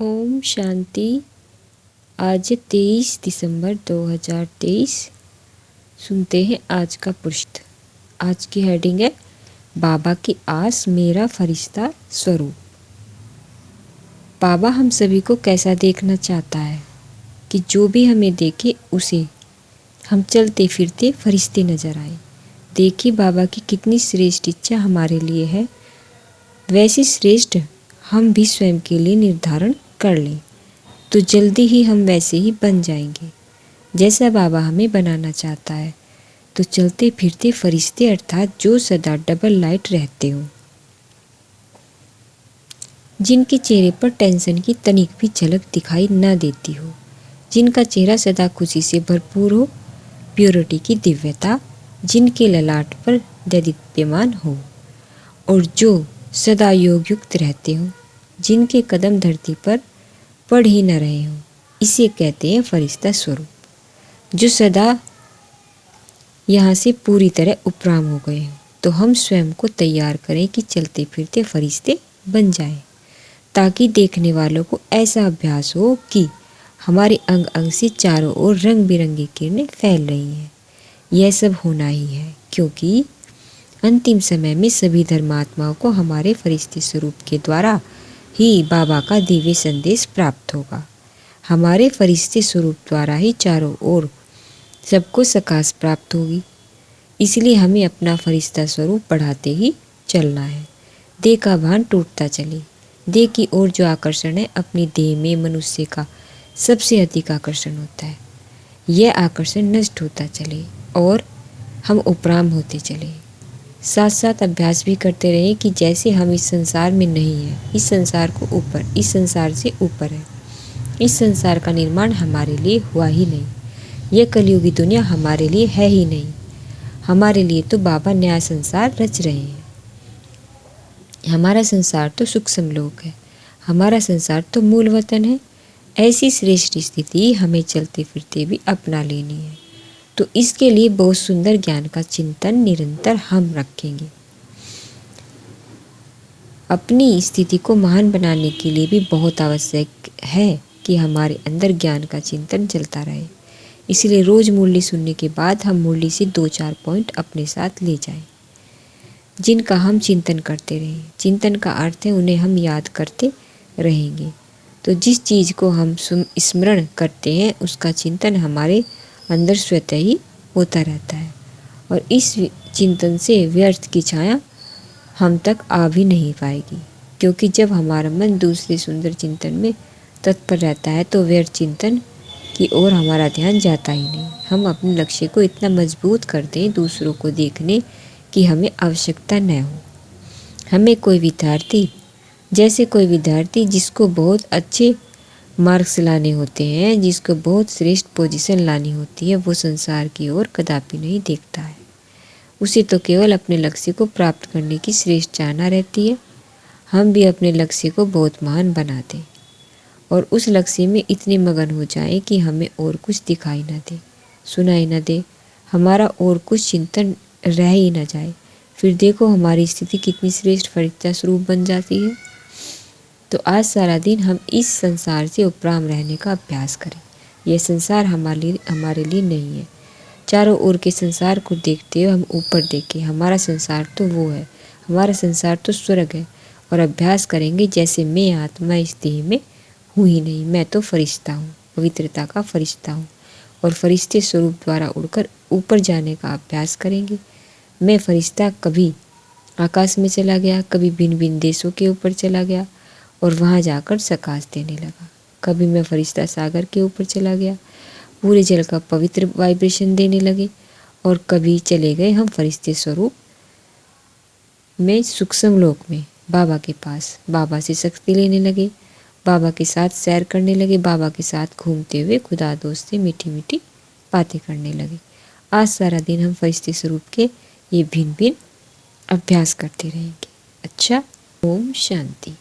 ओम शांति। आज 23 दिसंबर 2023। सुनते हैं आज का पृष्ठ। आज की हेडिंग है बाबा की आस मेरा फरिश्ता स्वरूप। बाबा हम सभी को कैसा देखना चाहता है कि जो भी हमें देखे उसे हम चलते फिरते फरिश्ते नजर आए। देखिए बाबा की कितनी श्रेष्ठ इच्छा हमारे लिए है। वैसी श्रेष्ठ हम भी स्वयं के लिए निर्धारण कर लें तो जल्दी ही हम वैसे ही बन जाएंगे जैसा बाबा हमें बनाना चाहता है। तो चलते फिरते फरिश्ते अर्थात जो सदा डबल लाइट रहते हो, जिनके चेहरे पर टेंशन की तनिक भी झलक दिखाई न देती हो, जिनका चेहरा सदा खुशी से भरपूर हो, प्योरिटी की दिव्यता जिनके ललाट पर दैदीप्यमान हो, और जो सदा योग युक्त रहते हो, जिनके कदम धरती पर पड़ ही न रहे हो, इसे कहते हैं फरिश्ता स्वरूप। जो सदा यहाँ से पूरी तरह उपराम हो गए हो, तो हम स्वयं को तैयार करें कि चलते फिरते फरिश्ते बन जाएं, ताकि देखने वालों को ऐसा अभ्यास हो कि हमारे अंग अंग से चारों ओर रंग बिरंगी किरणें फैल रही हैं। यह सब होना ही है, क्योंकि अंतिम समय में सभी धर्मात्माओं को हमारे फरिश्ते स्वरूप के द्वारा ही बाबा का दिव्य संदेश प्राप्त होगा। हमारे फरिश्ते स्वरूप द्वारा ही चारों ओर सबको सकाश प्राप्त होगी। इसलिए हमें अपना फरिश्ता स्वरूप बढ़ाते ही चलना है। देह का भान टूटता चले। देह की ओर जो आकर्षण है, अपनी देह में मनुष्य का सबसे अधिक आकर्षण होता है। यह आकर्षण नष्ट होता चले और हम उपराम होते चले। साथ साथ अभ्यास भी करते रहें कि जैसे हम इस संसार में नहीं हैं, इस संसार को ऊपर, इस संसार से ऊपर है। इस संसार का निर्माण हमारे लिए हुआ ही नहीं। यह कलयुगी दुनिया हमारे लिए है ही नहीं। हमारे लिए तो बाबा नया संसार रच रहे हैं। हमारा संसार तो सूक्ष्म लोक है, हमारा संसार तो मूल वतन है। ऐसी श्रेष्ठ स्थिति हमें चलते फिरते भी अपना लेनी है। तो इसके लिए बहुत सुंदर ज्ञान का चिंतन निरंतर हम रखेंगे। अपनी स्थिति को महान बनाने के लिए भी बहुत आवश्यक है कि हमारे अंदर ज्ञान का चिंतन चलता रहे। इसलिए रोज मुरली सुनने के बाद हम मुरली से 2-4 पॉइंट अपने साथ ले जाएं, जिनका हम चिंतन करते रहें। चिंतन का अर्थ है उन्हें हम याद करते रहेंगे। तो जिस चीज़ को हम स्मरण करते हैं उसका चिंतन हमारे अंदर स्वतः ही होता रहता है, और इस चिंतन से व्यर्थ की छाया हम तक आ भी नहीं पाएगी। क्योंकि जब हमारा मन दूसरे सुंदर चिंतन में तत्पर रहता है तो व्यर्थ चिंतन की ओर हमारा ध्यान जाता ही नहीं। हम अपने लक्ष्य को इतना मजबूत कर दें दूसरों को देखने की हमें आवश्यकता न हो। हमें कोई विद्यार्थी जिसको बहुत अच्छे मार्क्स लाने होते हैं, जिसको बहुत श्रेष्ठ पोजीशन लानी होती है, वो संसार की ओर कदापि नहीं देखता है। उसे तो केवल अपने लक्ष्य को प्राप्त करने की श्रेष्ठ चाहना रहती है। हम भी अपने लक्ष्य को बहुत महान बना दें और उस लक्ष्य में इतने मगन हो जाएं कि हमें और कुछ दिखाई न दे, सुनाई न दे, हमारा और कुछ चिंतन रह ही न जाए। फिर देखो हमारी स्थिति कितनी श्रेष्ठ फरिश्ता स्वरूप बन जाती है। तो आज सारा दिन हम इस संसार से उपराम रहने का अभ्यास करें। यह संसार हमारे लिए नहीं है। चारों ओर के संसार को देखते हुए हम ऊपर देखें। हमारा संसार तो वो है, हमारा संसार तो स्वर्ग है। और अभ्यास करेंगे जैसे मैं आत्मा इस देह में हूँ ही नहीं, मैं तो फरिश्ता हूँ, पवित्रता का फरिश्ता हूँ। और फरिश्ते स्वरूप द्वारा उड़कर ऊपर जाने का अभ्यास करेंगे। मैं फरिश्ता कभी आकाश में चला गया, कभी भिन्न भिन्न देशों के ऊपर चला गया और वहाँ जाकर सकाश देने लगा। कभी मैं फरिश्ता सागर के ऊपर चला गया, पूरे जल का पवित्र वाइब्रेशन देने लगे। और कभी चले गए हम फरिश्ते स्वरूप में सूक्ष्म लोक में बाबा के पास, बाबा से शक्ति लेने लगे, बाबा के साथ सैर करने लगे, बाबा के साथ घूमते हुए खुदा दोस्त से मीठी मीठी बातें करने लगे। आज सारा दिन हम फरिश्ते स्वरूप के ये भिन्न भिन्न अभ्यास करते रहेंगे। अच्छा, ओम शांति।